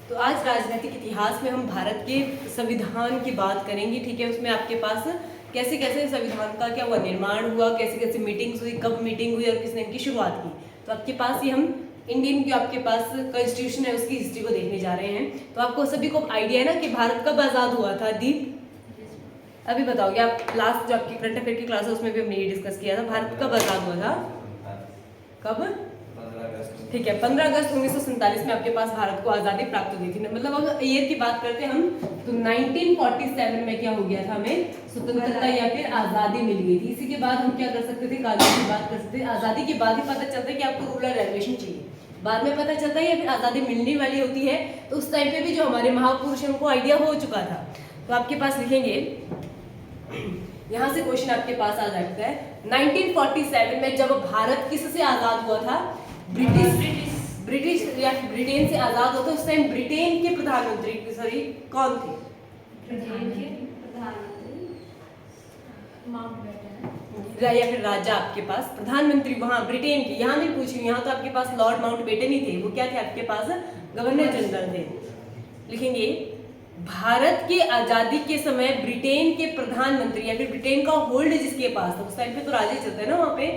तो आज राजनीतिक इतिहास में हम भारत के संविधान की बात करेंगे, ठीक है। उसमें आपके पास कैसे कैसे संविधान का क्या हुआ, निर्माण हुआ, कैसे कैसे मीटिंग्स हुई, कब मीटिंग हुई और किसने इनकी शुरुआत की। तो आपके पास ये हम इंडियन जो आपके पास कॉन्स्टिट्यूशन है उसकी हिस्ट्री को देखने जा रहे हैं। तो आपको सभी को आइडिया है ना कि भारत कब आज़ाद हुआ था। दीप अभी बताओगे आप, लास्ट जो आपकी करंट अफेयर की क्लास है उसमें भी हमने ये डिस्कस किया था, भारत कब आज़ाद हुआ था, कब, ठीक है, 15 अगस्त 1947 में आपके पास भारत को आज़ादी प्राप्त हुई थी। मतलब अगर ईयर की बात करते हैं हम तो 1947 में क्या हो गया था, हमें स्वतंत्रता या फिर आज़ादी मिल गई थी। इसी के बाद हम क्या कर सकते थे, कानून की बात कर सकते थे। आज़ादी के बाद ही पता चलता है कि आपको रूल और रेगुलेशन चाहिए, बाद में पता चलता है या फिर आज़ादी मिलने वाली होती है। तो उस टाइम पे भी जो हमारे महापुरुष हैं उनको आइडिया हो चुका था। तो आपके पास लिखेंगे, यहाँ से क्वेश्चन आपके पास आ जाता है 1947 में जब भारत किससे आज़ाद हुआ था, ब्रिटिश या ब्रिटेन से आजाद होता। उस टाइम ब्रिटेन के प्रधानमंत्री कौन थे, या फिर राजा आपके पास प्रधानमंत्री वहां ब्रिटेन के, यहाँ नहीं पूछी, यहाँ तो आपके पास लॉर्ड माउंटबेटन ही थे। वो क्या थे आपके पास, गवर्नर जनरल थे। लिखेंगे भारत के आजादी के समय ब्रिटेन के प्रधानमंत्री या फिर ब्रिटेन का होल्ड जिसके पास था, उस टाइम पे तो राजे चलते हैं ना वहां पे,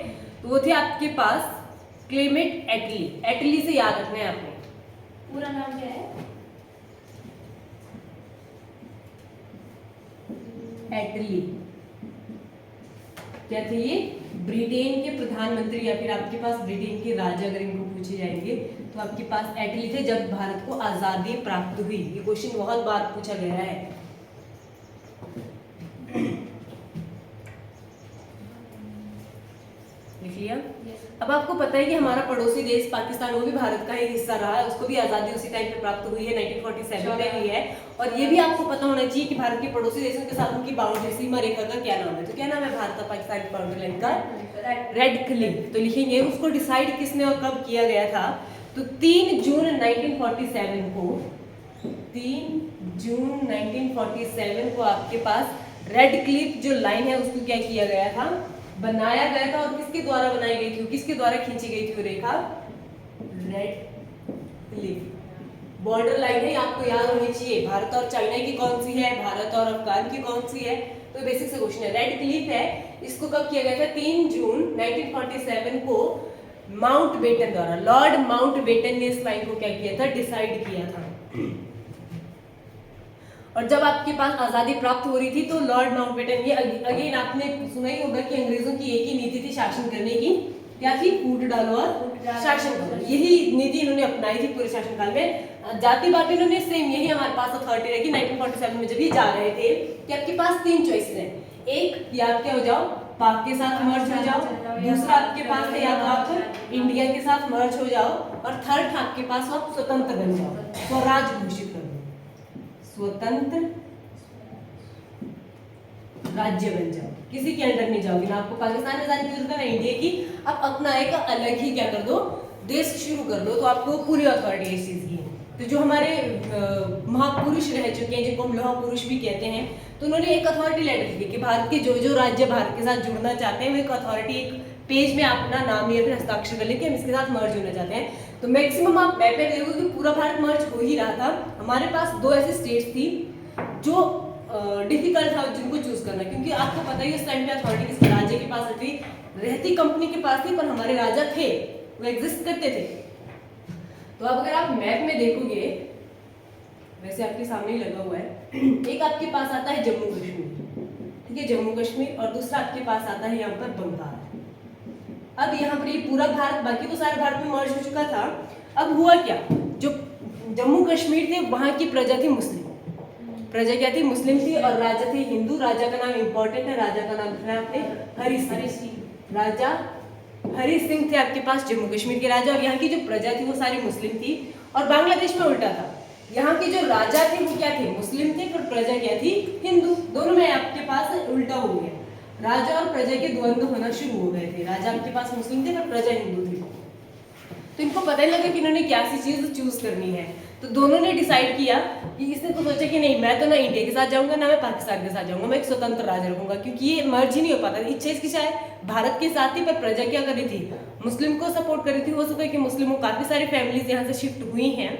तो वो थे आपके पास क्लेमेंट एटली। एटली से याद रखना है आपने, पूरा नाम क्या है, एटली। क्या थे ये, ब्रिटेन के प्रधानमंत्री या फिर आपके पास ब्रिटेन के राजा अगर इनको पूछे जाएंगे तो आपके पास एटली थे जब भारत को आजादी प्राप्त हुई। ये क्वेश्चन बहुत बार पूछा गया है। लिख लिया। अब आपको पता है कि हमारा पड़ोसी देश पाकिस्तान, वो भी भारत का ही हिस्सा रहा है, उसको भी आज़ादी उसी टाइम पे प्राप्त हुई है, 1947 में हुई है। और ये भी आपको पता होना चाहिए कि भारत के पड़ोसी देशों के साथ उनकी बाउंड्री, सीमा रेखा का क्या नाम है। तो क्या नाम है भारत का पाकिस्तान की बाउंड्री लाइन का, रेड क्लिफ। तो लिखेंगे उसको डिसाइड किसने और कब किया गया था, तो 3 जून 1947 को, 3 जून 1947 को आपके पास रेड क्लिफ जो लाइन है उसको क्या किया गया था, बनाया गया था। और किसके द्वारा बनाई गई थी, किसके द्वारा खींची गई थी वो रेखा, रेड क्लिफ बॉर्डर लाइन है, आपको याद होनी चाहिए। भारत और चाइना की कौन सी है, भारत और अफगान की कौन सी है, तो बेसिक से क्वेश्चन है। रेड क्लिफ है, इसको कब किया गया था, 3 जून 1947 को माउंटबेटन द्वारा, लॉर्ड माउंटबेटन ने इस लाइन को क्या किया था, डिसाइड किया था। और जब आपके पास आजादी प्राप्त हो रही थी तो लॉर्ड माउंटबेटन, ये अगेन आपने सुना ही होगा कि अंग्रेजों की एक ही नीति थी शासन करने की, क्या थी, फूट डालो और शासन करो। यही नीति इन्होंने अपनाई थी पूरे शासनकाल में। जाति बात इन्होंने सेम, यही हमारे पास अथॉरिटी रही 1947 में जब ये जा रहे थे कि आपके पास 3 चॉइसेस हैं। एक, या आप क्या हो जाओ, पाक के साथ मर्ज हो जाओ, दूसरा आपके पास है या तो आप इंडिया के साथ मर्ज हो जाओ, और थर्ड आपके पास आप स्वतंत्र बन जाओ, स्वराज घोषित कर दो, स्वतंत्र राज्य बन जाओ, किसी के अंडर नहीं जाओगे ना। आपको पाकिस्तान में आजादी की जरूरत है ना इंडिया की, अब अपना एक अलग ही क्या कर दो, देश शुरू कर दो, तो आपको पूरी अथॉरिटी इस चीज की। तो जो हमारे महापुरुष रह चुके हैं, जिनको हम लौह पुरुष भी कहते हैं, तो उन्होंने एक अथॉरिटी लेटर लिखी कि भारत के जो जो राज्य भारत के साथ जुड़ना चाहते हैं वो एक अथॉरिटी, एक पेज में अपना नाम या फिर हस्ताक्षर कर लेके हम इसके साथ मर्ज होना चाहते हैं। तो मैक्सिमम आप मैप में देखोगे कि पूरा भारत मर्ज हो ही रहा था। हमारे पास 2 ऐसी स्टेट्स थी जो डिफिकल्ट था जिनको चूज करना, क्योंकि आपको पता ही उस टाइम पे अथॉरिटी किसके राज्य के पास रहती कंपनी के पास थी, पर हमारे राजा थे, वो एग्जिस्ट करते थे। तो अब अगर आप मैप में देखोगे, वैसे आपके सामने ही लगा हुआ है, एक आपके पास आता है जम्मू कश्मीर, ठीक है, जम्मू कश्मीर, और दूसरा आपके पास आता है यहाँ पर बंगाल। अब यहाँ पर ये पूरा भारत, बाकी तो सारे भारत में मर्ज हो चुका था। अब हुआ क्या, जो जम्मू कश्मीर थे वहां की प्रजा थी मुस्लिम, प्रजा क्या थी, मुस्लिम थी, और राजा थे हिंदू। राजा का नाम इंपॉर्टेंट है, राजा का नाम है आपने हरि सिंह। राजा हरि सिंह थे आपके पास जम्मू कश्मीर के राजा, और यहाँ की जो प्रजा थी वो सारी मुस्लिम थी। और बांग्लादेश में उल्टा था, यहाँ के जो राजा थे वो क्या थे, मुस्लिम थे, पर प्रजा क्या थी, हिंदू। दोनों में आपके पास उल्टा हो गया, राजा और प्रजा के द्वंद्व होना शुरू हो गए थे। राजा आपके पास मुस्लिम थे पर प्रजा हिंदू थी। तो इनको पता ही लगा कि इन्होंने क्या सी चीज चूज करनी है। तो दोनों ने डिसाइड किया कि इसने तो सोचा कि नहीं, मैं तो ना इंडिया के साथ जाऊंगा ना मैं पाकिस्तान के साथ जाऊंगा, मैं एक स्वतंत्र राज्य रखूंगा, क्योंकि ये मर्ज ही नहीं हो पाता। इच्छा इसकी शायद भारत के साथ ही, पर प्रजा क्या कर रही थी, मुस्लिम को सपोर्ट कर रही थी। हो सकता है कि मुस्लिमों काफी सारी फैमिलीज यहाँ से शिफ्ट हुई हैं,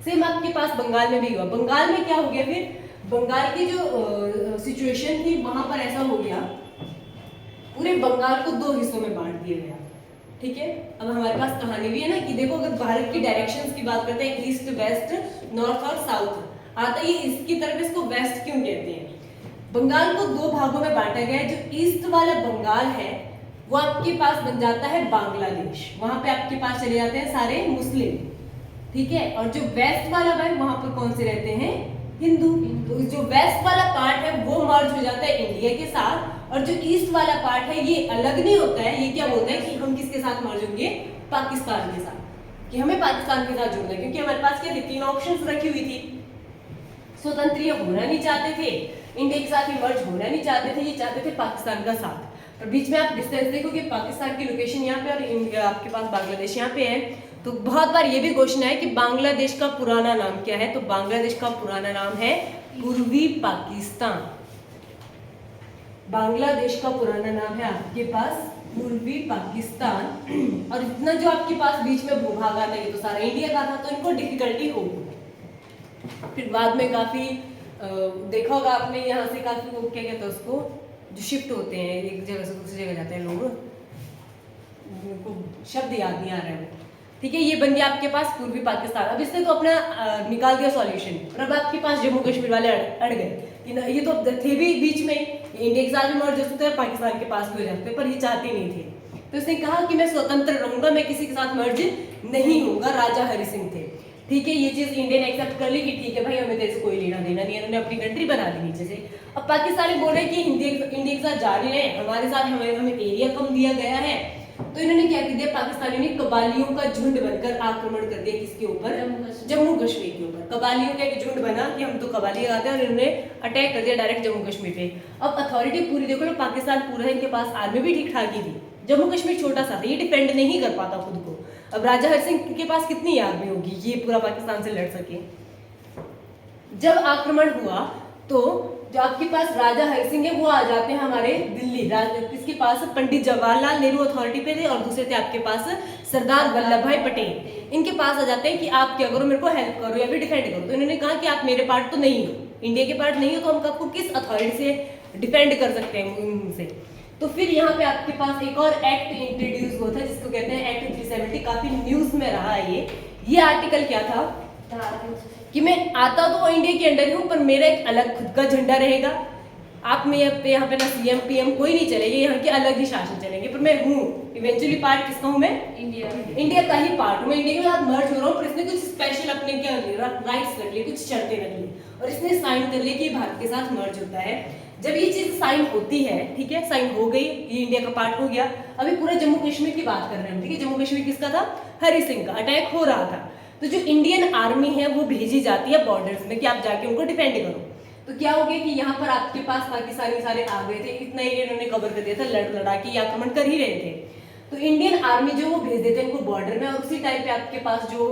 सेम आपके पास बंगाल में भी हुआ। बंगाल में क्या हो गया फिर, बंगाल की जो सिचुएशन थी वहां पर ऐसा हो गया, पूरे बंगाल को 2 हिस्सों में बांट दिया गया। ठीक है, अब हमारे पास कहानी भी है ना कि देखो, अगर भारत की डायरेक्शंस की बात करते हैं, ईस्ट वेस्ट नॉर्थ और साउथ आता है, इसकी तरफ इसको वेस्ट क्यों कहते हैं। बंगाल को 2 भागों में बांटा गया है। जो ईस्ट वाला बंगाल है वो आपके पास बन जाता है बांग्लादेश, वहां पे आपके पास चले जाते हैं सारे मुस्लिम। ठीक है, और जो वेस्ट वाला है वहां पर कौन से रहते हैं, हिंदू। तो जो वेस्ट वाला पार्ट है वो मर्ज हो जाता है इंडिया के साथ, और जो ईस्ट वाला पार्ट है ये अलग नहीं होता है, ये क्या बोलता है कि हम किसके साथ मर्ज होंगे, पाकिस्तान के साथ, कि हमें पाकिस्तान के साथ जुड़ना है। क्योंकि हमारे पास क्या थी, 3 ऑप्शंस रखी हुई थी, स्वतंत्र होना नहीं चाहते थे, इंडिया के साथ मर्ज होना नहीं चाहते थे, ये चाहते थे पाकिस्तान का साथ। और बीच में आप डिस्टेंस देखो कि पाकिस्तान की लोकेशन यहाँ पे और इंडिया आपके पास बांग्लादेश यहाँ पे है। तो बहुत बार ये भी क्वेश्चन है कि बांग्लादेश का पुराना नाम क्या है, तो बांग्लादेश का पुराना नाम है पूर्वी पाकिस्तान। बांग्लादेश का पुराना नाम है आपके पास पूर्वी पाकिस्तान। और इतना जो आपके पास बीच में भूभाग आता है ये तो सारा इंडिया का था, तो इनको डिफिकल्टी होगी। फिर बाद में काफी देखा होगा आपने, यहाँ से काफी लोग क्या कहते हैं उसको, जो शिफ्ट होते हैं एक जगह से दूसरी जगह जाते हैं लोग, उनको शब्द याद नहीं आ रहा है। ठीक है, ये बन गया आपके पास पूर्वी पाकिस्तान। अब इसने तो अपना निकाल दिया सॉल्यूशन, और अब आपके पास जम्मू कश्मीर वाले अड़ गए। ये तो थे भी बीच में, इंडिया के साथ भी मर्ज हो सकते हैं, पाकिस्तान के पास भी हो जाते, पर ये चाहते नहीं थे। तो इसने कहा कि मैं स्वतंत्र रहूंगा, मैं किसी के साथ मर्ज नहीं होऊंगा। राजा हरि सिंह थे। ठीक है, ये चीज इंडिया ने एक्सेप्ट कर ली कि ठीक है भाई, हमें तेरे से कोई लेना देना नहीं है, उन्होंने अपनी कंट्री बना दी नीचे से। अब पाकिस्तानी बोल रहे कि इंडिया के साथ जा रहे हैं, हमारे साथ हमें एरिया कम दिया गया है। तो इन्होंने क्या कर दिया, पाकिस्तानियों ने कबालियों का झुंड बनकर आक्रमण कर दिया किसके ऊपर, जम्मू कश्मीर के ऊपर। कबालियों का एक झुंड बना कि हम तो कबाली आते हैं, और इन्होंने अटैक कर दिया डायरेक्ट जम्मू कश्मीर पे। अब अथॉरिटी पूरी देखो ना, पाकिस्तान पूरा है, इनके पास आर्मी भी ठीक ठाक ही थी, जम्मू कश्मीर छोटा सा था, ये डिफेंड नहीं कर पाता खुद को। अब राजा हरि सिंह के पास कितनी आर्मी होगी, ये पूरा पाकिस्तान से लड़ सके। जब आक्रमण हुआ तो जो आपके पास राजा हरि सिंह है वो आ जाते हैं हमारे दिल्ली, किसके पास, पंडित जवाहरलाल नेहरू अथॉरिटी पे थे, और दूसरे थे आपके पास सरदार वल्लभ भाई पटेल। इनके पास आ जाते हैं कि आप क्या करो, मेरे को हेल्प करो या फिर डिफेंड करो। तो इन्होंने कहा कि आप मेरे पार्ट तो नहीं हो, इंडिया के पार्ट नहीं हो, तो हम आपको किस अथॉरिटी से डिफेंड कर सकते हैं उनसे। तो फिर यहाँ पे आपके पास एक और एक्ट इंट्रोड्यूस हुआ था जिसको कहते हैं एक्ट 370, काफी न्यूज में रहा है ये आर्टिकल क्या था कि मैं आता तो इंडिया के अंडर हूँ, पर मेरा एक अलग खुद का झंडा रहेगा। आप में यहाँ पे ना सीएम पीएम कोई नहीं चलेगा, यहाँ के अलग ही शासन चलेंगे, पर मैं हूँ इवेंचुअली पार्ट किसका हूँ, मैं इंडिया का ही पार्ट हूँ, मैं इंडिया के साथ मर्ज हो रहा हूँ। पर इसने कुछ स्पेशल अपने क्या राइट्स रख लिए, कुछ शर्तें रख ली, और इसने साइन कर लिया कि भारत के साथ मर्ज होता है। जब ये चीज साइन होती है, ठीक है, साइन हो गई, ये इंडिया का पार्ट हो गया। अभी पूरा जम्मू कश्मीर की बात कर रहे हैं, ठीक है, जम्मू कश्मीर किसका था, हरि सिंह का, अटैक हो रहा था। तो जो इंडियन आर्मी है वो भेजी जाती है बॉर्डर्स में कि आप जाके उनको डिफेंड करो। तो क्या हो गया कि यहाँ पर आपके पास पाकिस्तानी सारे आ गए थे, इतना एरिया इन्होंने कवर कर दिया था, लड़ा के आक्रमण कर ही रहे थे। तो इंडियन आर्मी जो वो भेज देते हैं इनको बॉर्डर में, और उसी टाइम पे आपके पास जो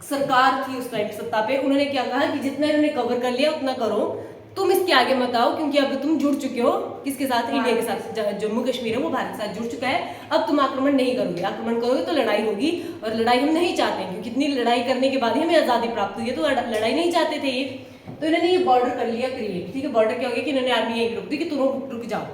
सरकार थी उस टाइम सत्ता पे, उन्होंने क्या कहा कि जितना इन्होंने कवर कर लिया उतना करो, तुम इसके आगे मत आओ, क्योंकि अब तुम जुड़ चुके हो किसके साथ, इंडिया के साथ। जम्मू कश्मीर है वो भारत के साथ जुड़ चुका है, अब तुम आक्रमण नहीं करोगे, आक्रमण करोगे तो लड़ाई होगी, और लड़ाई हम नहीं चाहते हैं, क्योंकि इतनी लड़ाई करने के बाद ही हमें आजादी प्राप्त हुई है, तो लड़ाई नहीं चाहते थे ये। तो इन्होंने ये बॉर्डर कर लिया क्रिएट, ठीक है। बॉर्डर क्या हो गया कि इन्होंने आर्मी यही रोक दी कि तुम रुक जाओ,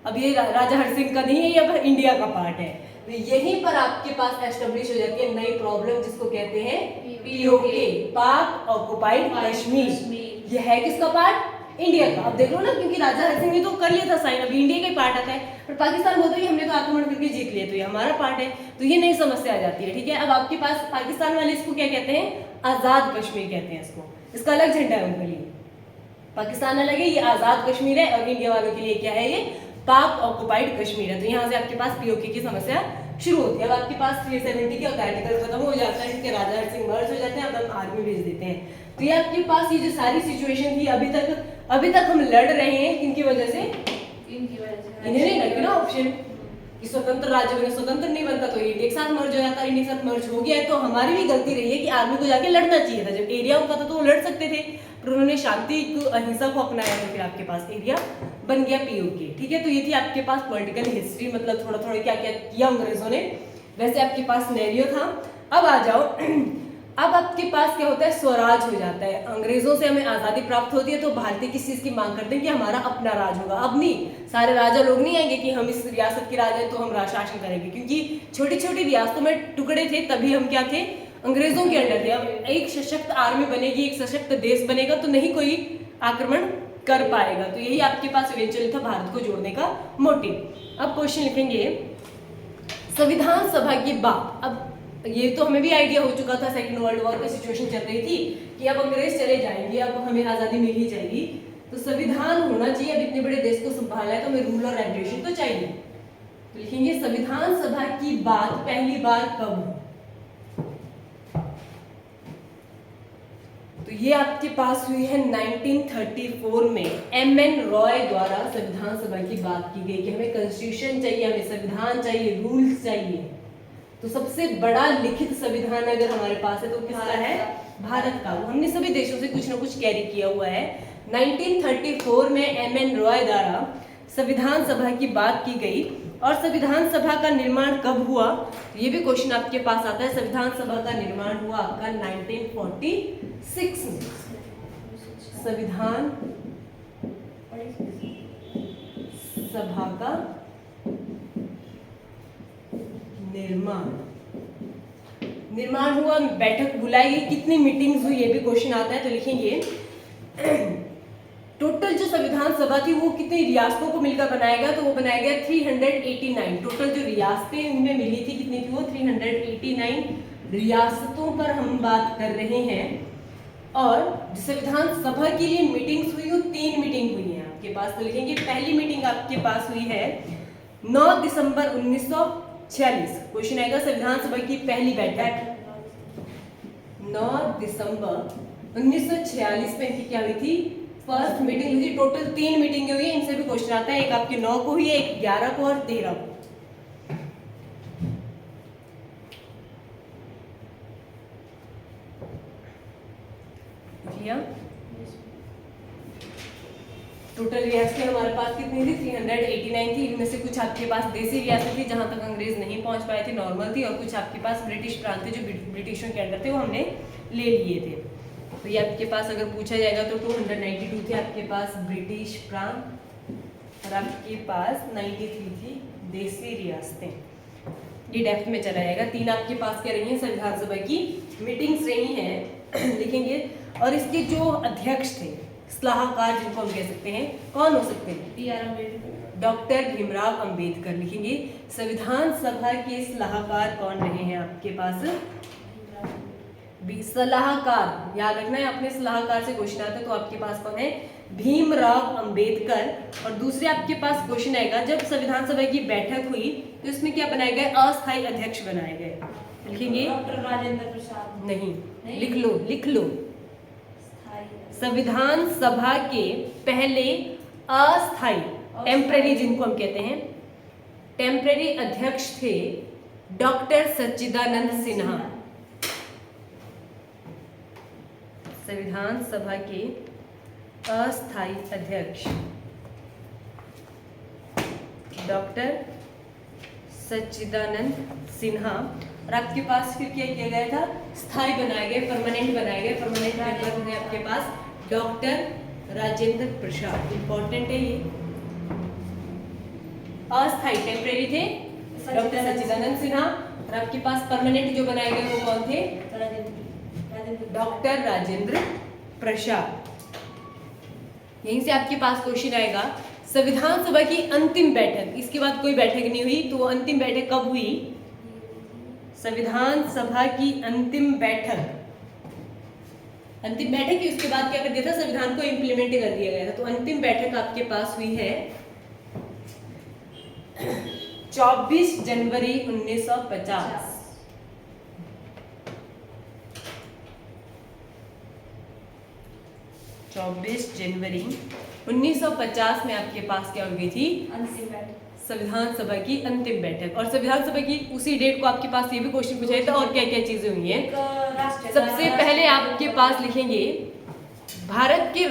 अब ये राजा हरि सिंह का नहीं है, ये अब इंडिया का पार्ट है। तो यहीं पर आपके पास एस्टेब्लिश हो जाती है नई प्रॉब्लम जिसको कहते हैं पीओके, पाक ऑक्युपाइड कश्मीर। ये है किसका पार्ट, इंडिया का। अब देख लो ना, क्योंकि राजा हरि सिंह ने तो कर लिया था साइन, अभी इंडिया का ही पार्ट आता है, पर पाकिस्तान बोलता है कि हमने तो आक्रमण करके जीत लिया, तो ये हमारा पार्ट है। तो ये नई समस्या आ जाती है, ठीक है। अब आपके पास पाकिस्तान वाले इसको क्या कहते हैं, आजाद कश्मीर कहते हैं इसको, इसका अलग झंडा है उनके लिए। पाकिस्तान अलग है, ये आजाद कश्मीर है, और इंडिया वालों के लिए क्या है, ये पाक ऑक्युपाइड कश्मीर है। तो यहाँ से आपके पास पीओके की समस्या शुरू होती है। अब आपके पास 370 के आर्टिकल खत्म हो जाता है, राजा हरि सिंह मर्ज हो जाते हैं, अब हम आर्मी भेज देते हैं। तो ये आपके पास ये जो सारी सिचुएशन थी अभी तक हम लड़ रहे हैं, किनकी वजह से, इन्हें नहीं रखे ना ऑप्शन कि स्वतंत्र राज्य बने, स्वतंत्र नहीं बनता तो इंडिया के साथ मर्ज हो जाता, इंडिया के साथ मर्ज हो गया है। तो हमारी भी गलती रही है कि आर्मी को जाके लड़ना चाहिए था, जब एरिया होता था तो वो लड़ सकते थे, पर उन्होंने शांति को, अहिंसा को अपनाया, तो फिर आपके पास एरिया बन गया पीओके, ठीक है। तो ये थी आपके पास पॉलिटिकल हिस्ट्री, मतलब थोड़ा थोड़ा क्या क्या किया अंग्रेजों ने, वैसे आपके पास सिनेरियो था। अब आ जाओ अब आपके पास क्या होता है, स्वराज हो जाता है। अंग्रेजों से हमें आज़ादी प्राप्त होती है तो भारतीय किस चीज़ की मांग करते हैं कि हमारा अपना राज होगा। अब नहीं, सारे राजा लोग नहीं आएंगे कि हम इस रियासत के राजा हैं तो हम शासन करेंगे, क्योंकि छोटी छोटी रियासतों में टुकड़े थे, तभी हम क्या थे, अंग्रेजों के अंडर थे। अब एक सशक्त आर्मी बनेगी, एक सशक्त देश बनेगा तो नहीं कोई आक्रमण कर पाएगा। तो यही आपके पास इवेंचुअली था भारत को जोड़ने का मोटिव। अब क्वेश्चन लिखेंगे, संविधान सभा की बात। अब ये तो हमें भी आइडिया हो चुका था, सेकंड वर्ल्ड वॉर की सिचुएशन चल रही थी कि अब अंग्रेज चले जाएंगे, अब हमें आज़ादी मिल ही जाएगी, तो संविधान होना चाहिए। अब इतने बड़े देश को संभालना है तो हमें रूल और रेगुलेशन तो चाहिए। तो लिखेंगे संविधान सभा की बात पहली बार कब हुई। तो ये आपके पास हुई है 1934 में। एम.एन. रॉय द्वारा संविधान सभा की बात की गई कि हमें कॉन्स्टिट्यूशन चाहिए, हमें संविधान चाहिए, रूल्स चाहिए। तो सबसे बड़ा लिखित संविधान अगर हमारे पास है तो किसका है, भारत का। हमने सभी देशों से कुछ ना कुछ कैरी किया हुआ है। 1934 में एम.एन. रॉय द्वारा संविधान सभा की बात की गई। और संविधान सभा का निर्माण कब हुआ, ये भी क्वेश्चन आपके पास आता है। संविधान सभा का निर्माण हुआ आपका 1946 में। संविधान सभा का निर्माण हुआ, बैठक बुलाई गई, कितनी मीटिंग्स हुई, ये भी क्वेश्चन आता है। तो लिखेंगे टोटल जो संविधान सभा थी वो कितनी रियासतों को मिलकर बनाया गया, तो वो बनाया गया 389। टोटल जो रियासतें उनमें मिली थी कितनी थी, वो 389 रियासतों पर हम बात कर रहे हैं। और जो संविधान सभा के लिए मीटिंग्स हुई वो 3 मीटिंग हुई है आपके पास। तो लिखेंगे पहली मीटिंग आपके पास हुई है 9 दिसंबर 1946। क्वेश्चन आएगा संविधान सभा की पहली बैठक 9 दिसंबर 1946 में इनकी क्या हुई थी, फर्स्ट मीटिंग हुई थी। टोटल 3 मीटिंगें हुई है, इनसे भी क्वेश्चन आता है। एक आपके 9 को हुई है, एक 11 को और 13 को। टोटल रियासतें हमारे पास कितनी थी, 389 थी। इनमें से कुछ आपके पास देसी रियासत थी जहां तक अंग्रेज नहीं पहुंच पाए थे, नॉर्मल थी, और कुछ आपके पास ब्रिटिश प्रांत थे जो ब्रिटिशों के अंडर थे, वो हमने ले लिए थे। तो ये आपके पास अगर पूछा जाएगा तो 292 थे आपके पास ब्रिटिश प्रांत, और आपके पास 93 थी देसी रियासतें। ये डेप्थ में चला जाएगा। 3 आपके पास क्या रही हैं, संविधान सभा की मीटिंग्स रही हैं लिखेंगे। और इसके जो अध्यक्ष थे, सलाहकार जिनको हम कह सकते हैं, कौन हो सकते हैं, B.R. अम्बेडकर, डॉक्टर भीमराव अंबेडकर। लिखेंगे संविधान सभा के सलाहकार कौन रहे हैं आपके पास, सलाहकार। याद रखना है, अपने सलाहकार से क्वेश्चन आता है तो आपके पास कौन है, भीमराव अंबेडकर। और दूसरे आपके पास क्वेश्चन आएगा, जब संविधान सभा की बैठक हुई तो इसमें क्या बनाए गए, अस्थायी अध्यक्ष बनाए गए। लिखेंगे डॉक्टर राजेंद्र प्रसाद। नहीं, लिख लो। संविधान सभा के पहले अस्थायी, टेम्परेरी जिनको हम कहते हैं, टेम्परेरी अध्यक्ष थे डॉक्टर सच्चिदानंद सिन्हा। संविधान सभा के अस्थायी अध्यक्ष डॉक्टर सच्चिदानंद सिन्हा। और आपके पास फिर क्या किया गया था, स्थायी बनाए गए, परमानेंट बनाए गए। परमानेंट मेंबर थे आपके पास डॉक्टर राजेंद्र प्रसाद। इंपॉर्टेंट है ये। अस्थायी टेम्परेरी थे डॉक्टर सच्चिदानंद सिन्हा, और आपके पास परमानेंट जो बनाए गए वो कौन थे, डॉक्टर राजेंद्र प्रसाद। यहीं से आपके पास क्वेश्चन आएगा, संविधान सभा की अंतिम बैठक, इसके बाद कोई बैठक नहीं हुई, तो अंतिम बैठक कब हुई, संविधान सभा की अंतिम बैठक की उसके बाद क्या कर दिया था, संविधान को इम्प्लीमेंट कर दिया गया था। तो अंतिम बैठक आपके पास हुई है 24 जनवरी 1950। 24 जनवरी 1950 में आपके पास क्या हो गई थी, अंतिम बैठक, संविधान सभा की अंतिम बैठक। और संविधान सभा की उसी डेट को आपके पास ये भी क्वेश्चन पूछा है, तो और क्या क्या चीजें हुई हैं। सबसे पहले आपके पास लिखेंगे भारत के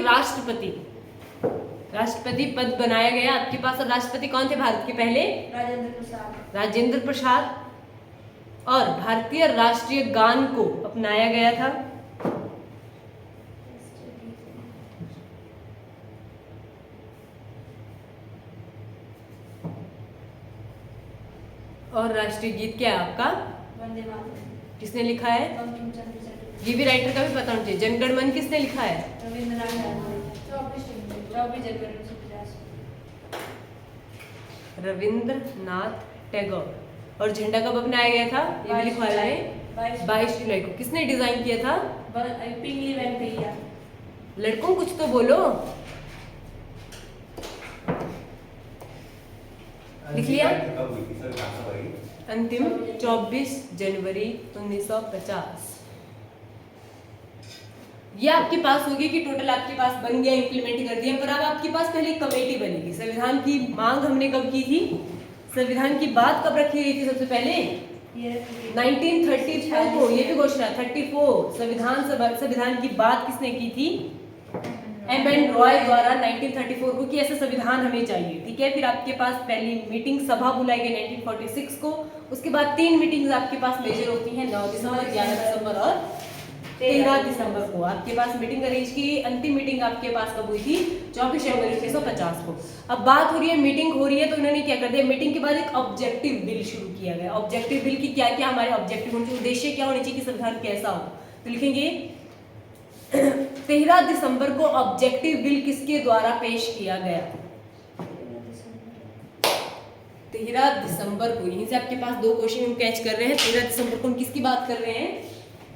राष्ट्रपति पद बनाया गया आपके पास। और राष्ट्रपति कौन थे भारत के पहले, राजेंद्र प्रसाद। राजेंद्र प्रसाद। और भारतीय राष्ट्रीय गान को अपनाया गया था। और राष्ट्रीय गीत क्या है आपका? वंदे मातरम। किसने लिखा है? बंकिम चंद्र चटर्जी। ये भी राइटर का भी पता होना चाहिए। जनगण मन किसने लिखा है? रविंद्रनाथ टैगोर। 24 जनवरी 1950। रविंद्रनाथ टैगोर। और झंडा कब अपनाया गया था? ये भी लिखवाया है 22 जुलाई को। किसने डिजाइन किया था? पिंगली वेंकैया। लड़कों कुछ तो बोलो। लिख लिया? अंतिम 24 जनवरी 1950। ये आपके पास होगी कि टोटल आपके पास बन गया, इंप्लीमेंट कर दिया, पर अब आपके पास पहले कमेटी बनेगी। संविधान की मांग हमने कब की थी? संविधान की बात कब रखी गई थी सबसे पहले? 1934 को। ये भी घोषणा 34 संविधान की बात किसने की थी? एम एन रॉय द्वारा 1934 को कि ऐसा संविधान हमें चाहिए। ठीक है, फिर आपके पास पहली मीटिंग सभा बुलाई गई 1946 को। उसके बाद 3 मीटिंग्स आपके पास मेजर होती हैं, 9 दिसंबर, 11 दिसंबर और 13 दिसंबर को आपके पास मीटिंग अरेंज की। अंतिम मीटिंग आपके पास कब हुई थी? 24 जनवरी 1950 को। अब बात हो रही है, मीटिंग हो रही है, तो उन्होंने क्या कर दिया? मीटिंग के बाद एक ऑब्जेक्टिव बिल शुरू किया गया। ऑब्जेक्टिव बिल की क्या क्या हमारे ऑब्जेक्टिव होने चाहिए, उद्देश्य क्या होने चाहिए कि संविधान कैसा हो, तो लिखेंगे 13 दिसंबर को ऑब्जेक्टिव बिल किसके द्वारा पेश किया गया? 13 दिसंबर को। यहीं से आपके पास 2 क्वेश्चन हम कैच कर रहे हैं। 13 दिसंबर को हम किसकी बात कर रहे हैं?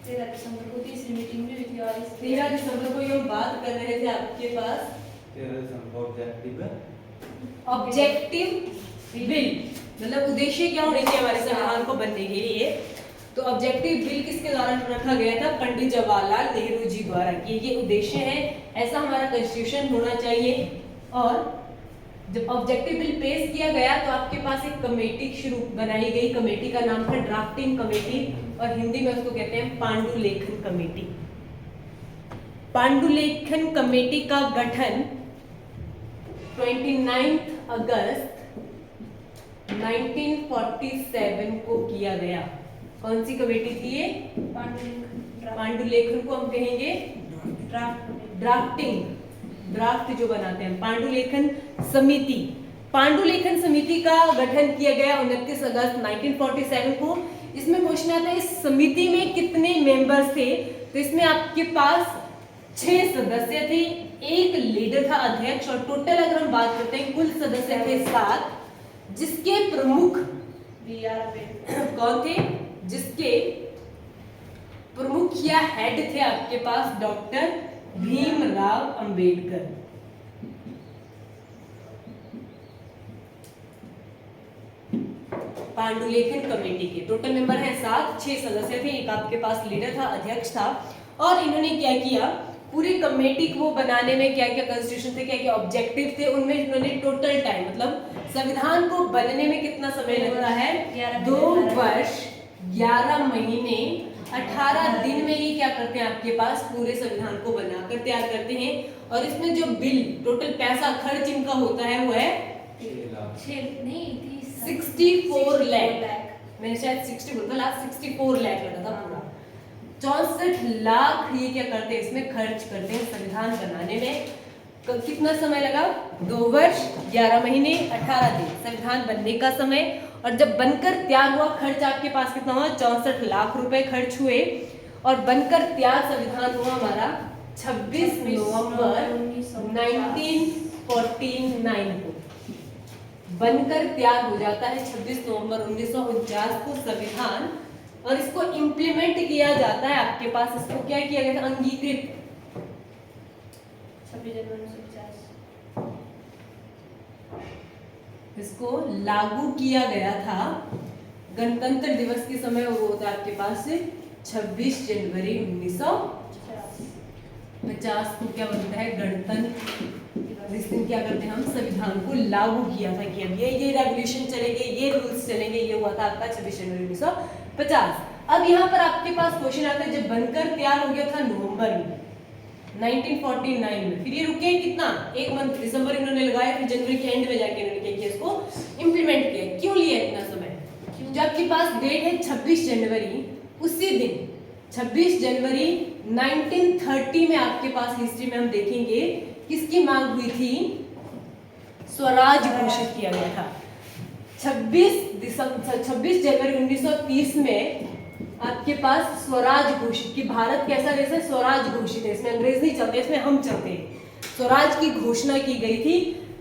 13 दिसंबर को तीसरी मीटिंग में हुई थी और 13 दिसंबर को ये हम बात कर रहे थे आपके पास ऑब्जेक्टिव बिल, मतलब उद्देश्य क्या होने चाहिए हमारे संविधान को बनने के लिए। तो ऑब्जेक्टिव बिल किसके द्वारा रखा गया था? पंडित जवाहरलाल नेहरू जी द्वारा कि ये उद्देश्य है, ऐसा हमारा कॉन्स्टिट्यूशन होना चाहिए। और जब ऑब्जेक्टिव बिल पेश किया गया तो आपके पास एक कमेटी शुरू बनाई गई। कमेटी का नाम था ड्राफ्टिंग कमेटी, और हिंदी में उसको कहते हैं पांडुलेखन कमेटी। पांडुलेखन कमेटी का गठन 29 अगस्त 1947 को किया गया। कौन सी कमेटी थी ये? पांडुलेखन को हम कहेंगे ड्राफ्टिंग, ड्राफ्ट जो बनाते हैं, पांडुलेखन समिति। पांडुलेखन समिति का गठन किया गया 29 अगस्त 1947 को। इसमें क्वेश्चन आता है इस समिति में कितने मेंबर्स थे? तो इसमें आपके पास 6 सदस्य थे, एक लीडर था, अध्यक्ष, और टोटल अगर हम बात करते हैं कुल सदस्य थे 7, जिसके प्रमुख कौन थे? जिसके प्रमुख या हेड थे आपके पास डॉक्टर भीमराव अंबेडकर। पांडुलेखन कमेटी के टोटल मेंबर हैं 7, 6 सदस्य थे, एक आपके पास लीडर था, अध्यक्ष था। और इन्होंने क्या किया? पूरी कमेटी को बनाने में क्या क्या कॉन्स्टिट्यूशन थे, क्या क्या ऑब्जेक्टिव थे, उनमें इन्होंने टोटल टाइम, मतलब संविधान को बनने में कितना समय लगता है? 2 वर्ष 11 महीने 18 दिन में ये क्या करते हैं? आपके पास पूरे संविधान को बनाकर तैयार करते हैं। और इसमें जो बिल टोटल पैसा खर्च इनका होता है वो है 64 लाख। मैंने शायद 60 बोला था, लास्ट 64 लाख लगा था पूरा। 64 लाख ये क्या करते हैं? इसमें खर्च करते हैं संविधान बनाने में। कितना समय लगा? 2 वर्ष 11 महीने 18 दिन संविधान बनने का समय। और जब बनकर तैयार हुआ, खर्च आपके पास कितना हुआ? 64 लाख रुपए खर्च हुए। और बनकर तैयार संविधान हुआ हमारा 26 नवंबर 1949 को। बनकर तैयार हो जाता है 26 नवंबर 1949 को संविधान, और इसको इंप्लीमेंट किया जाता है आपके पास। इसको क्या किया गया था? अंगीकृत 26 जनवरी 1950। इसको लागू किया गया था गणतंत्र दिवस के समय। वो होता है आपके पास 26 जनवरी 1950 को क्या बनता है? गणतंत्र। इस दिन क्या करते हैं हम? संविधान को लागू किया था कि अब ये रेवोल्यूशन चलेंगे, ये रूल्स चलेंगे। ये हुआ था आपका 26 जनवरी 1950। अब यहाँ पर आपके पास क्वेश्चन आता है, जब बनकर तैयार हो गया था नवंबर में 1949 में, फिर ये रुके कितना? 1 मंथ, दिसंबर इन्होंने लगाया, फिर जनवरी के एंड में जाके इन्होंने क्या किया? इसको इंप्लीमेंट किया। क्यों लिया इतना समय? क्यों जो आपके पास डेट है 26 जनवरी, उसी दिन 26 जनवरी 1930 में आपके पास हिस्ट्री में हम देखेंगे किसकी मांग हुई थी, स्वराज घोषित किया गया था। 26 जनवरी 1930 में आपके पास स्वराज घोषित कि भारत कैसा देश है, स्वराज घोषित है, इसमें अंग्रेज नहीं चलते, इसमें हम चलते हैं। स्वराज की घोषणा की गई थी।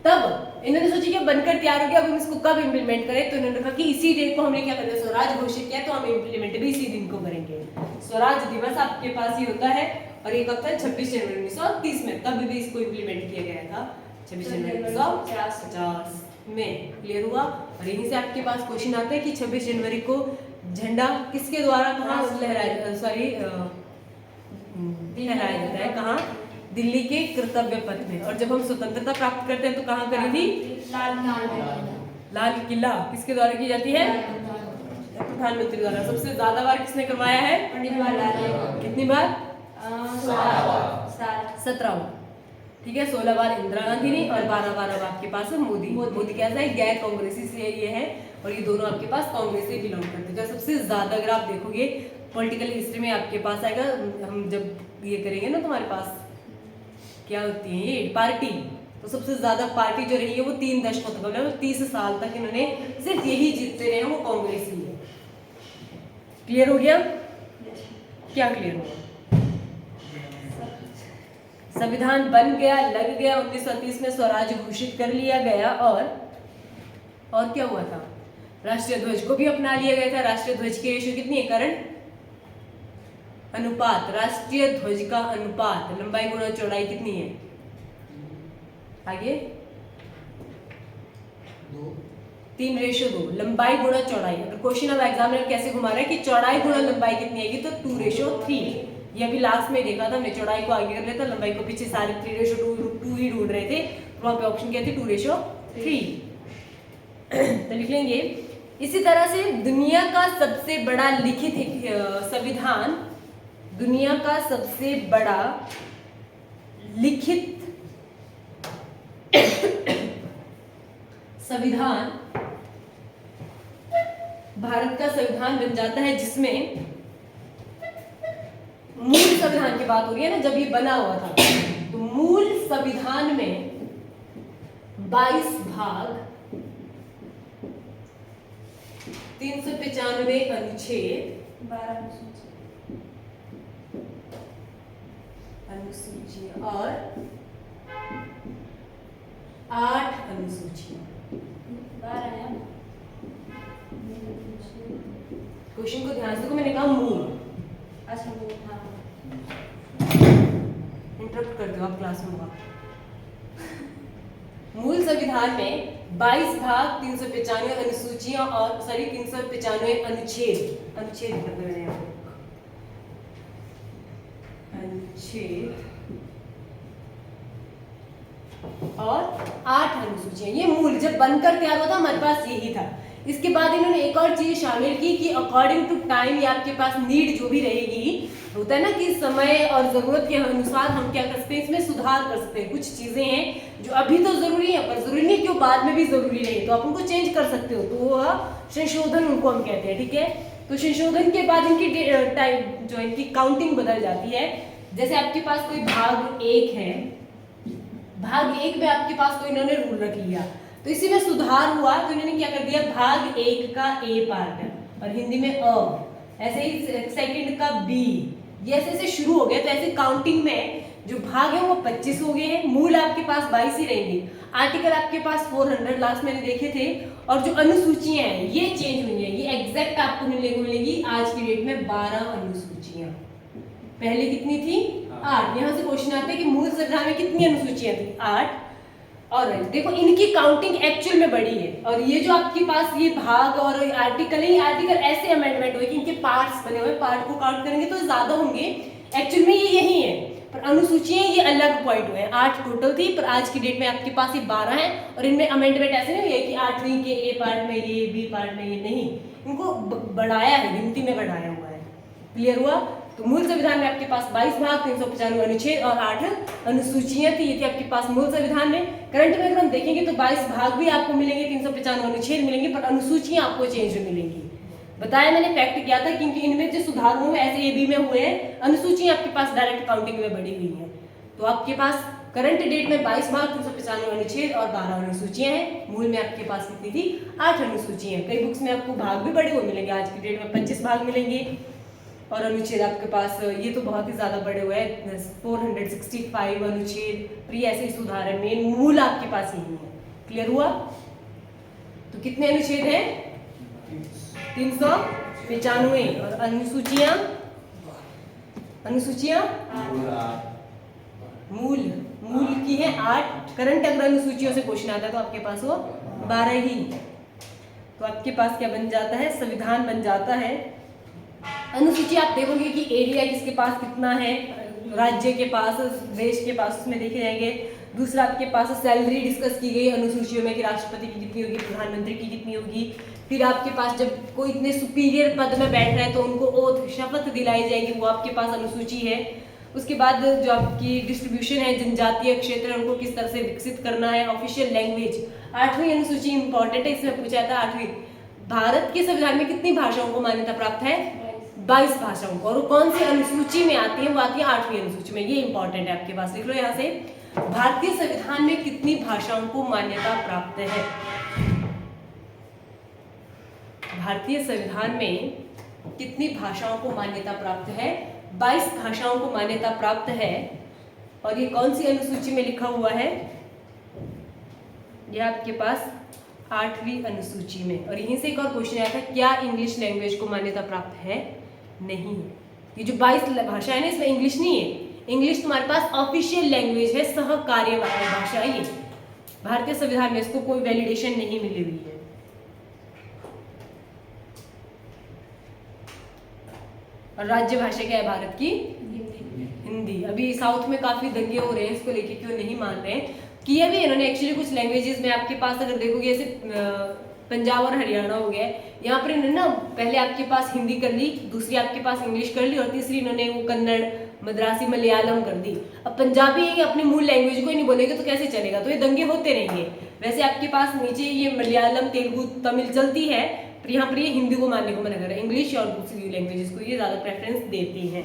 तब इन्होंने सोची कि बनकर तैयार हो गया, अब हम इसको कब इम्प्लीमेंट करें, तो इन्होंने कहा कि इसी डेट को हमने क्या करना है, स्वराज घोषित किया तो हम इम्प्लीमेंट भी इसी दिन को करेंगे। स्वराज दिवस आपके पास ही होता है और ये कब था, 26 जनवरी 1930 में, तब भी इसको इम्प्लीमेंट किया गया था 26 जनवरी 1950 में। क्लियर हुआ। और यहीं से आपके पास क्वेश्चन आता है कि 26 जनवरी को झंडा किसके द्वारा कहाँ लहराया जाता है, कहाँ, दिल्ली के कर्तव्य पथ में। और जब हम स्वतंत्रता प्राप्त करते हैं तो कहाँ करी थी, लाल किला किसके द्वारा की जाती है, प्रधानमंत्री द्वारा। सबसे ज्यादा बार किसने करवाया है, पंडित जवाहरलाल नेहरू। कितनी बार, 17 बार। ठीक है, 16 बार इंदिरा गांधी ने और 12 बार अब आपके पास है मोदी कैसा है, गैर कांग्रेसी से ये है, और ये दोनों आपके पास कांग्रेस से बिलोंग करते हैं। सबसे ज्यादा अगर आप देखोगे पॉलिटिकल हिस्ट्री में आपके पास आएगा, हम जब ये करेंगे ना, तुम्हारे पास क्या होती है ये पार्टी, तो सबसे ज्यादा पार्टी जो रही है वो 3 दशकों तक, मतलब 30 साल तक इन्होंने सिर्फ यही जीतते रहे हैं, वो कांग्रेस ही है। क्लियर हो गया, क्या क्लियर हुआ, संविधान बन गया, लग गया, 1930 में स्वराज घोषित कर लिया गया। और क्या हुआ था, राष्ट्रीय ध्वज को भी अपना लिया गया था। राष्ट्रीय ध्वज की रेशियो कितनी है, करंट अनुपात, राष्ट्रीय ध्वज का अनुपात लंबाई गुणा चौड़ाई कितनी है, आगे 3:2, लंबाई गुणा चौड़ाई। अगर क्वेश्चन अब एग्जामिनर कैसे घुमा रहा है कि चौड़ाई गुणा लंबाई कितनी आएगी, तो 2:3। ये अभी लास्ट में देखा था हमने, चौड़ाई को आगे कर लेता, लंबाई को पीछे, सारे 3:2 ही ढूंढ रहे थे, तो वहां पे ऑप्शन क्या थी, 2:3। तो लिख लेंगे। इसी तरह से दुनिया का सबसे बड़ा लिखित संविधान, दुनिया का सबसे बड़ा लिखित संविधान भारत का संविधान बन जाता है, जिसमें मूल संविधान की बात हो रही है ना, जब ये बना हुआ था, तो मूल संविधान में 22 भाग, 395 अनुच्छेद, 12 अनुसूचियां और 8 अनुसूचियां। 12 है। क्वेश्चन को ध्यान से देखो, मैंने कहा मूल, अच्छा वो, हाँ इंटरप्ट कर दो आप क्लास में। मूल संविधान में 22 भाग, 395 अनुसूचियां और 395 अनुच्छेद, अनुच्छेद और 8 अनुसूचियां। ये मूल जब बनकर तैयार हुआ था हमारे पास यही था। इसके बाद इन्होंने एक और चीज शामिल की कि अकॉर्डिंग टू टाइम, ये आपके पास नीड जो भी रहेगी, होता है ना कि समय और जरूरत के अनुसार हम क्या कर सकते हैं, इसमें सुधार कर सकते हैं। कुछ चीजें हैं जो अभी तो जरूरी है, पर जरूरी नहीं कि वो बाद में भी जरूरी रहे, तो आप उनको चेंज कर सकते हो, तो वो संशोधन उनको हम कहते हैं। ठीक है, तो संशोधन के बाद इनकी टाइम जो इनकी काउंटिंग बदल जाती है। जैसे आपके पास कोई भाग 1 है, भाग 1 में आपके पास कोई इन्होंने रूल रख लिया, तो इसी में सुधार हुआ, तो इन्होंने क्या कर दिया, भाग 1 का ए पार्ट और हिंदी में अ, ऐसे ही सेकंड का बी, ये ऐसे शुरू हो गया। तो ऐसे काउंटिंग में जो भाग है वो 25 हो गए हैं, मूल आपके पास 22 ही रहेंगे, आर्टिकल आपके पास 400 लास्ट मैंने देखे थे, और जो अनुसूचियां हैं ये चेंज हुई हैं, ये एग्जैक्ट आपको मिलेगी आज की डेट में 12 अनुसूचियां। पहले कितनी थी, 8। यहाँ से क्वेश्चन आता है कि मूल संविधान में कितनी अनुसूचियां थी, 8। और देखो इनकी काउंटिंग एक्चुअल में बड़ी है, और ये जो आपके पास ये भाग और आर्टिकल है, आर्टिकल ऐसे अमेंडमेंट हुए कि इनके पार्ट्स बने हुए, पार्ट को काउंट करेंगे तो ज्यादा होंगे, एक्चुअल में ये यही है, पर अनुसूचियां ये अलग पॉइंट हुए हैं। 8 टोटल थी, पर आज की डेट में आपके पास ये 12 है, और इनमें अमेंडमेंट ऐसे नहीं है कि 8वीं के ए पार्ट में ये, बी पार्ट में ये, नहीं, इनको बढ़ाया है, गिनती में बढ़ाया हुआ है। क्लियर हुआ। तो मूल संविधान में आपके पास 22 भाग, 395 अनुच्छेद और 8 अनुसूचियां थी, ये थी आपके पास मूल संविधान में। करंट में अगर हम देखेंगे तो 22 भाग भी आपको मिलेंगे, 395 अनुच्छेद मिलेंगे, पर अनुसूचियां आपको चेंज मिलेंगी। बताया मैंने, फैक्ट किया था, क्योंकि इनमें जो सुधार हुए ऐसे AB में हुए हैं। अनुसूची आपके पास डायरेक्ट काउंटिंग में बढ़ी हुई है। तो आपके पास करंट डेट में 22 भाग 395 अनुच्छेद और 12 अनुसूचियां हैं। मूल में आपके पास कितनी थी? 8 अनुसूचियां। कई बुक्स में आपको भाग भी बड़े हुए मिलेंगे, आज की डेट में 25 भाग मिलेंगे। और अनुच्छेद आपके पास ये तो बहुत ही ज्यादा बड़े हुए हैं, 465 अनुच्छेद। फिर ये ऐसे ही सुधार है, मेन मूल आपके पास यही है। क्लियर हुआ? तो कितने अनुच्छेद हैं? 395। और अनुसूचियां मूल की है 8। करंट अगर अनुसूचियों से क्वेश्चन आता है तो आपके पास वो 12 ही। तो आपके पास क्या बन जाता है? संविधान बन जाता है। अनुसूची आप देखोगे कि एरिया किसके पास कितना है, राज्य के पास, देश के पास, उसमें देखे जाएंगे। दूसरा आपके पास सैलरी डिस्कस की गई अनुसूचियों में कि राष्ट्रपति की कितनी होगी, प्रधानमंत्री की कितनी होगी। फिर आपके पास जब कोई इतने सुपीरियर पद में बैठ रहा है तो उनको ओथ शपथ दिलाई जाएगी, वो आपके पास अनुसूची है। उसके बाद जो आपकी डिस्ट्रीब्यूशन है, जनजातीय क्षेत्र उनको किस तरह से विकसित करना है। ऑफिशियल लैंग्वेज 8वीं अनुसूची इंपॉर्टेंट है, इसमें पूछा था 8वीं। भारत के संविधान में कितनी भाषाओं को मान्यता प्राप्त है? 22 भाषाओं को। और कौन सी अनुसूची में आती है? वो आती है 8वीं अनुसूची में। ये इंपॉर्टेंट है आपके पास, लिख लो यहाँ से। भारतीय संविधान में कितनी भाषाओं को मान्यता प्राप्त है? भारतीय संविधान में कितनी भाषाओं को मान्यता प्राप्त है? 22 भाषाओं को मान्यता प्राप्त है। और ये कौन सी अनुसूची में लिखा हुआ है? ये आपके पास 8वीं अनुसूची में। और यहीं से एक और क्वेश्चन आया था, क्या इंग्लिश लैंग्वेज को मान्यता प्राप्त है? नहीं। ये जो 22 भाषा है ना, इसमें इंग्लिश नहीं है। इंग्लिश तुम्हारे पास ऑफिशियल लैंग्वेज है, सहकार्यवाही भाषा है ये। भारतीय संविधान में इसको कोई वैलिडेशन नहीं मिली हुई है। और राज्य भाषा क्या है भारत की? हिंदी। अभी साउथ में काफी दंगे हो रहे हैं इसको लेके, क्यों नहीं मान रहे हैं। किया भी इन्होंने एक्चुअली कुछ लैंग्वेजेस में। आपके पास अगर देखोगे जैसे पंजाब और हरियाणा हो गया, यहाँ पर इन्होंने ना पहले आपके पास हिंदी कर ली, दूसरी आपके पास इंग्लिश कर ली, और तीसरी इन्होंने वो कन्नड़, मद्रासी, मलयालम कर दी। अब पंजाबी अपनी मूल लैंग्वेज को ही नहीं बोलेंगे तो कैसे चलेगा? तो ये दंगे होते रहेंगे। वैसे आपके पास नीचे ये मलयालम, तेलुगु, तमिल चलती है, पर यहाँ पर ये हिंदी को मानने को मना कर रहे हैं। इंग्लिश और दूसरी लैंग्वेजेस को ये ज्यादा प्रेफरेंस देती हैं।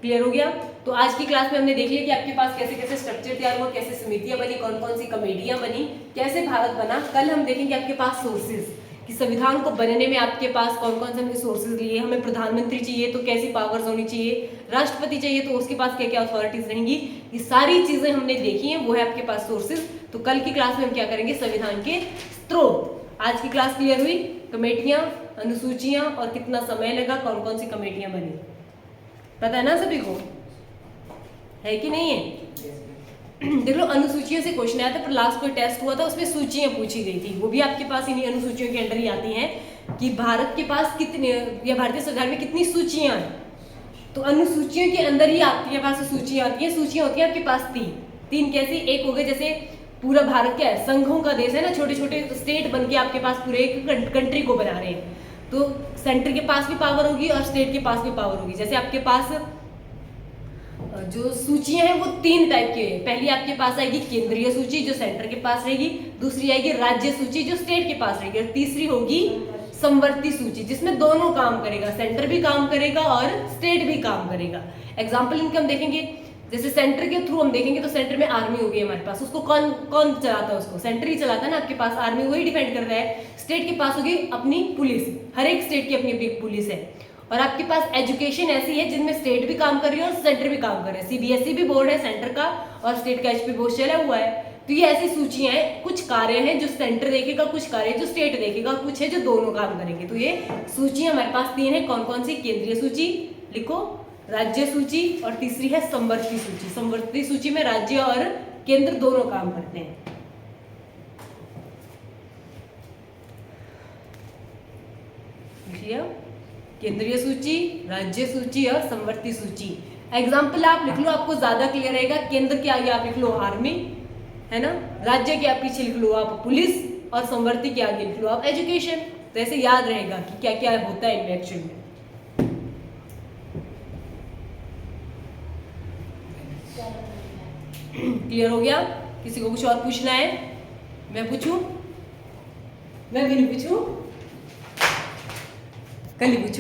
क्लियर हो गया? तो आज की क्लास में हमने देख लिया कि आपके पास कैसे कैसे स्ट्रक्चर तैयार हुआ, कैसे समितियां बनी, कौन कौन सी कमेटियां बनी, कैसे भारत बना। कल हम देखेंगे आपके पास सोर्सेज, कि संविधान को बनने में आपके पास कौन कौन से हमने सोर्सेज लिए। हमें प्रधानमंत्री चाहिए तो कैसी पावर्स होनी चाहिए, राष्ट्रपति चाहिए तो उसके पास क्या क्या अथॉरिटीज रहेंगी। ये सारी चीजें हमने देखी हैं, वो है आपके पास सोर्सेज। तो कल की क्लास में हम क्या करेंगे? संविधान के स्रोत। आज की क्लास क्लियर हुई? कमेटियां, अनुसूचियां और कितना समय लगा, कौन कौन सी कमेटियां बनी, पता है ना सभी को? है कि नहीं है? देख लो, अनुसूचियों से क्वेश्चन आया था, पर लास्ट कोई टेस्ट हुआ था उसमें सूचियां पूछी गई थी, वो भी आपके पास इन्हीं अनुसूचियों के अंडर ही आती हैं कि भारत के पास कितने, या भारतीय संविधान में कितनी सूचियां हैं। तो अनुसूचियों के अंदर ही आपके पास सूचियां आती हैं। सूचियां होती हैं आपके पास तीन कैसी? एक हो गए जैसे पूरा भारत क्या है, संघों का देश है ना, छोटे छोटे स्टेट बन के आपके पास पूरे एक कंट्री को बना रहे हैं। तो सेंटर के पास भी पावर होगी और स्टेट के पास भी पावर होगी। जैसे आपके पास जो सूचियां हैं वो 3 टाइप की है। पहली आपके पास आएगी केंद्रीय सूची जो सेंटर के पास रहेगी, दूसरी आएगी राज्य सूची जो स्टेट के पास रहेगी, और तीसरी होगी समवर्ती सूची जिसमें दोनों काम करेगा, सेंटर भी काम करेगा और स्टेट भी काम करेगा। एग्जाम्पल इनके हम देखेंगे, जैसे सेंटर के थ्रू हम देखेंगे तो सेंटर में आर्मी होगी हमारे पास, उसको कौन चलाता है? उसको सेंटर ही चलाता है ना आपके पास, आर्मी वही डिफेंड कर रहा है। स्टेट के पास होगी अपनी पुलिस, हर एक स्टेट की अपनी अपनी पुलिस है। और आपके पास एजुकेशन ऐसी है जिनमें स्टेट भी काम कर रही है और सेंटर भी काम कर रहा है। CBSE भी बोर्ड है सेंटर का, और स्टेट का HP बोर्ड चला हुआ है। तो ये ऐसी सूचियां हैं, कुछ कार्य हैं जो सेंटर देखेगा, कुछ कार्य जो स्टेट देखेगा, कुछ है जो दोनों काम करेंगे। तो ये सूचियां हमारे पास 3 है। कौन कौन सी? केंद्रीय सूची लिखो, राज्य सूची, और तीसरी है समवर्ती सूची। समवर्ती सूची में राज्य और केंद्र दोनों काम करते हैं। केंद्रीय सूची, राज्य सूची और समवर्ती सूची। एग्जाम्पल आप लिख लो, आपको ज्यादा क्लियर रहेगा। केंद्र के आगे आप लिख लो आर्मी, है ना, राज्य के आप पीछे लिख लो आप पुलिस, और समवर्ती के आगे लिख लो आप एजुकेशन। तो ऐसे याद रहेगा कि क्या क्या होता है इनमें एक्चुअल में। क्लियर हो गया? किसी को कुछ और पूछना है? मैं पूछूं? मैं भी नहीं पूछूं? कल ही पूछू